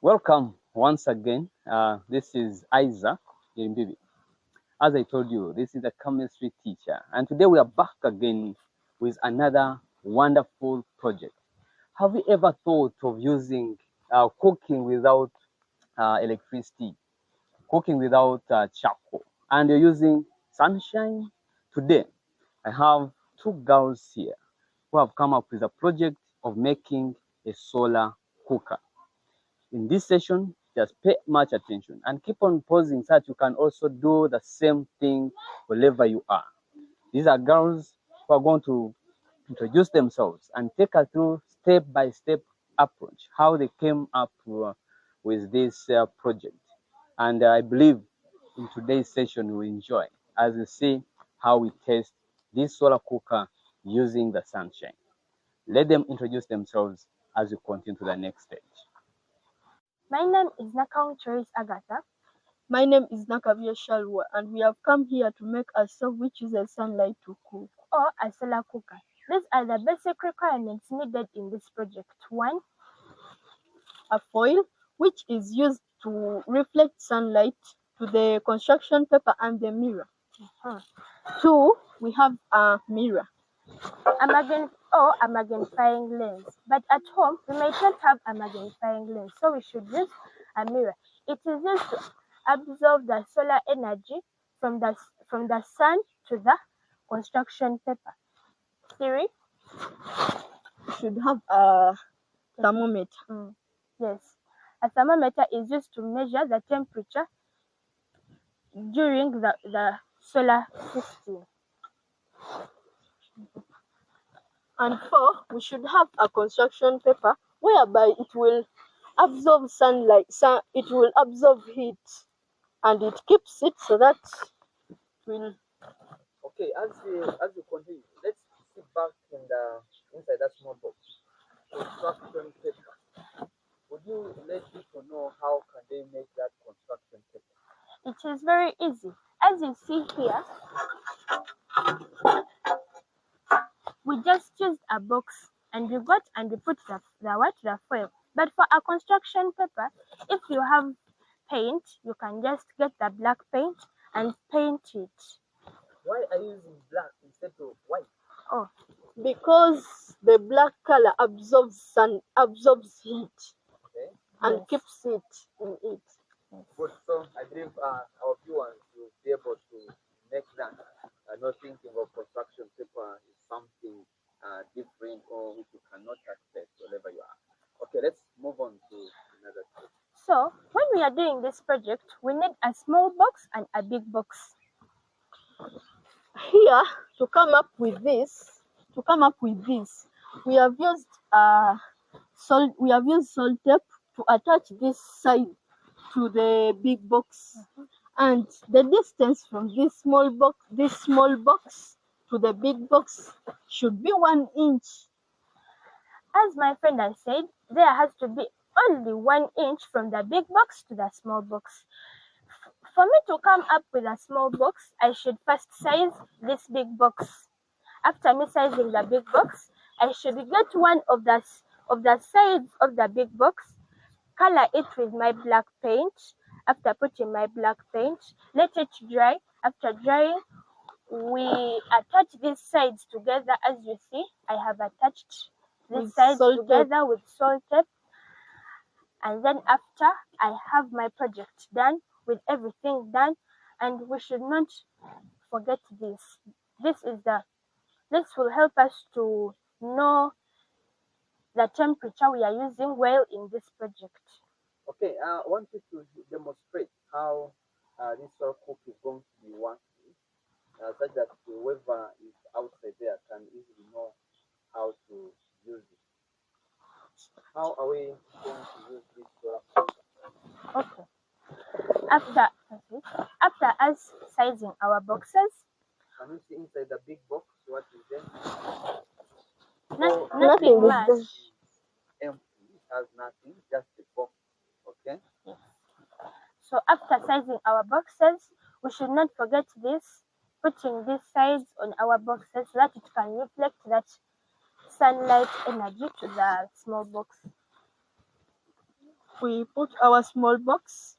Welcome once again. This is Isaac Nyirimbibi. As I told you, this is a chemistry teacher, and today we are back again with another wonderful project. Have you ever thought of using cooking without electricity, cooking without charcoal, and you're using sunshine? Today, I have two girls here who have come up with a project of making a solar cooker. In this session, just pay much attention and keep on pausing so that you can also do the same thing wherever you are. These are girls who are going to introduce themselves and take us through step-by-step approach, how they came up with this project. And I believe in today's session you will enjoy as you see how we test this solar cooker using the sunshine. Let them introduce themselves as we continue to the next stage. My name is Nakang Choice Agatha. My name is Nakavia Shalwa, and we have come here to make a stove which uses sunlight to cook. Or a solar cooker. These are the basic requirements needed in this project. 1. A foil, which is used to reflect sunlight to the construction paper and the mirror. 2. We have a mirror. A magnifying lens. But at home, we might not have a magnifying lens, so we should use a mirror. It is used to absorb the solar energy from the sun to the construction paper. 3. We should have a thermometer. Yes. A thermometer is used to measure the temperature during the solar system. And 4, we should have a construction paper whereby it will absorb sunlight, it will absorb heat, and it keeps it so that it will. Okay, as you continue, let's sit back inside that small box. Construction paper. Would you let people know how can they make that construction paper? It is very easy. As you see here, we just choose a box and we put the foil. But for a construction paper, if you have paint, you can just get the black paint and paint it. Why are you using black instead of white? Oh, because the black color absorbs heat, okay, and keeps it in it. Good. So I believe our viewers will be able to make that. Not thinking of construction paper is something different or which you cannot access wherever you are. Okay, let's move on to another thing. So when we are doing this project, we need a small box and a big box. Here, to come up with this, we have used salt tape to attach this side to the big box, and the distance from this small box to the big box should be 1 inch. As my friend has said, there has to be only 1 inch from the big box to the small box. For me to come up with a small box, I should first size this big box. After me sizing the big box, I should get one of the sides of the big box, color it with my black paint. After putting my black paint, let it dry. After drying, we attach these sides together. As you see, I have attached these sides together with salt tape. And then after I have my project done, with everything done, and we should not forget this. This will help us to know the temperature we are using while in this project. Okay, I want you to demonstrate how this solar cook is going to be working, such that whoever is outside there can easily know how to use it. How are we going to use this solar cooker? Okay. After us sizing our boxes, can you see inside the big box what is there? Nothing much. Empty. It has nothing, just the box. Okay. Yes. So after sizing our boxes, we should not forget this, putting these sides on our boxes so that it can reflect that sunlight energy to the small box. we put our small box,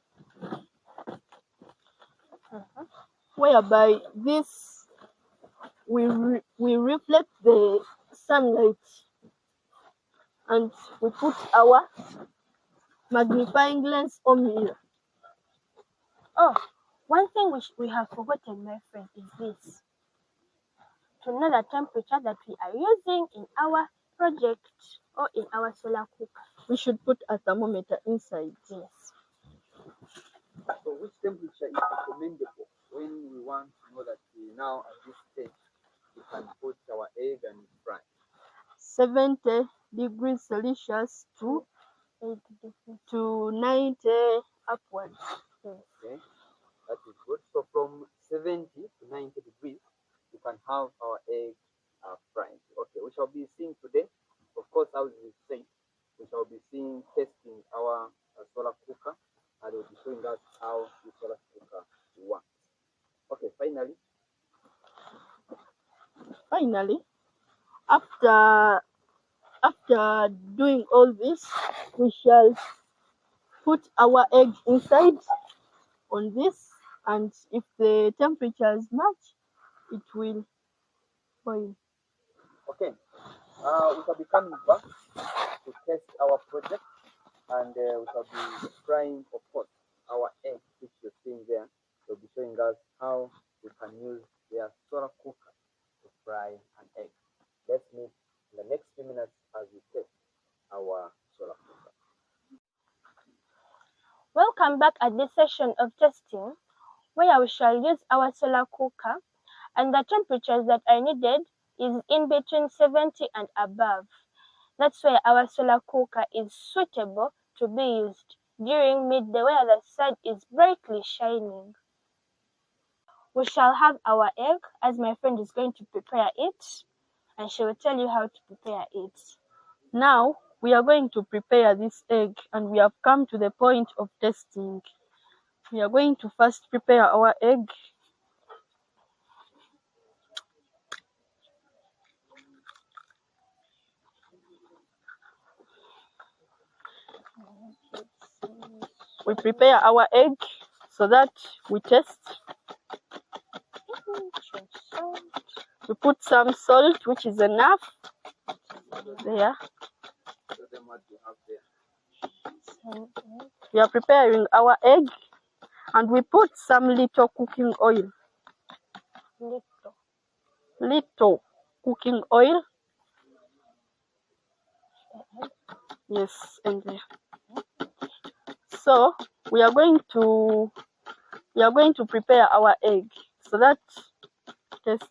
whereby this we reflect the sunlight, and we put our magnifying lens or mirror. Oh, one thing which we have forgotten, my friend, is this. To know the temperature that we are using in our project or in our solar cooker. We should put a thermometer inside. Yes. So which temperature is recommendable when we want to know that we now at this stage we can put our egg and fry? 70 degrees Celsius to 90 upwards. Okay, that is good. So from 70 to 90 degrees, we can have our egg fried. Okay, we shall be seeing today, of course, as we say, we shall be seeing testing our solar cooker, and will be showing us how the solar cooker works. Okay, Finally, after doing all this, we shall put our egg inside on this, and if the temperatures match, it will boil. okay, we shall be coming back to test our project, and we shall be frying, of course, our egg, which you're seeing there. They'll be showing us how we can use their solar cooker to fry an egg. Let's meet in the next few minutes as we test our solar cooker. Welcome back at this session of testing, where we shall use our solar cooker, and the temperatures that are needed is in between 70 and above. That's why our solar cooker is suitable to be used during midday where the sun is brightly shining. We shall have our egg, as my friend is going to prepare it, and she will tell you how to prepare it. Now we are going to prepare this egg, and we have come to the point of testing. We are going to first prepare our egg. We prepare our egg so that we test. We put some salt, which is enough. There. We are preparing our egg, and we put some little cooking oil. Little cooking oil. Yes, and there. So we are going to prepare our egg so that test.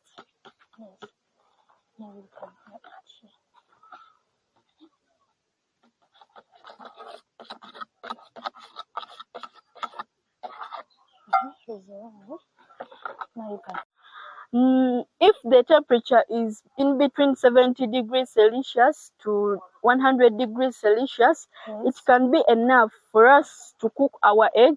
If the temperature is in between 70 degrees Celsius to 100 degrees Celsius, it can be enough for us to cook our egg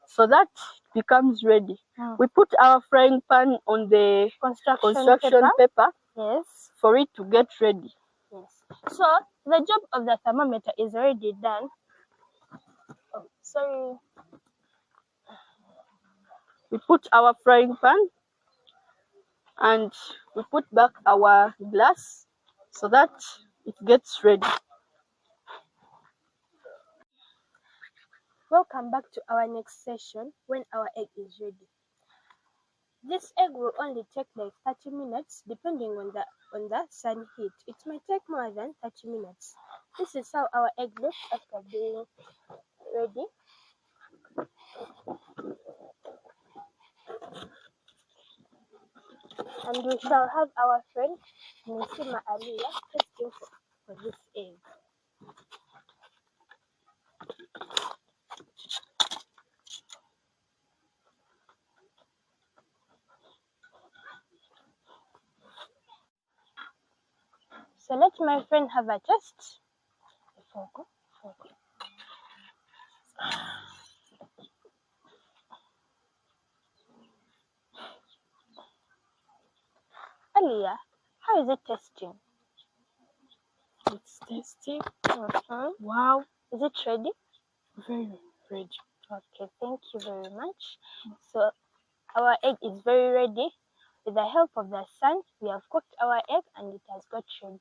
so that it becomes ready. We put our frying pan on the construction paper, yes, for it to get ready. Yes. So the job of the thermometer is already done. Oh, sorry. We put our frying pan, and we put back our glass so that it gets ready. Welcome back to our next session when our egg is ready. This egg will only take like 30 minutes depending on the sun heat. It may take more than 30 minutes. This is how our egg looks after being ready. And we shall have our friend Nisima Aliyah testing for this egg. So let my friend have a test. Aliyah, how is it testing? It's tasty. Wow. Is it ready? Very ready. Okay, thank you very much. So our egg is very ready. With the help of the sun, we have cooked our egg and it has got ready.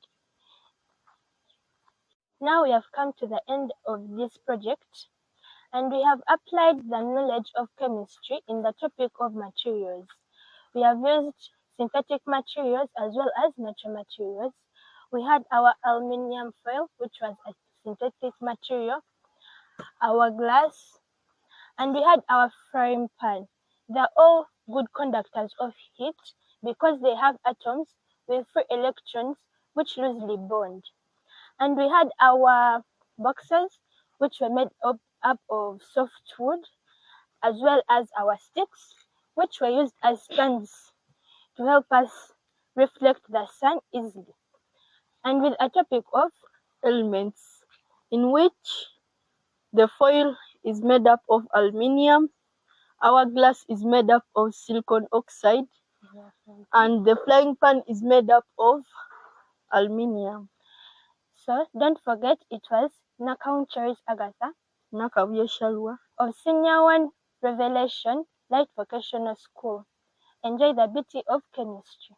Now we have come to the end of this project and we have applied the knowledge of chemistry in the topic of materials. We have used synthetic materials as well as natural materials. We had our aluminium foil, which was a synthetic material, our glass, and we had our frying pan. They're all good conductors of heat because they have atoms with free electrons which loosely bond. And we had our boxes which were made up of soft wood, as well as our sticks which were used as stands to help us reflect the sun easily. And with a topic of Elements, in which the foil is made up of aluminium, our glass is made up of silicon oxide, and the frying pan is made up of aluminium. So don't forget it was Nakauncheris Agatha Nakabye Shalwa. of Senior 1 Revelation Light Vocational School. Enjoy the beauty of chemistry.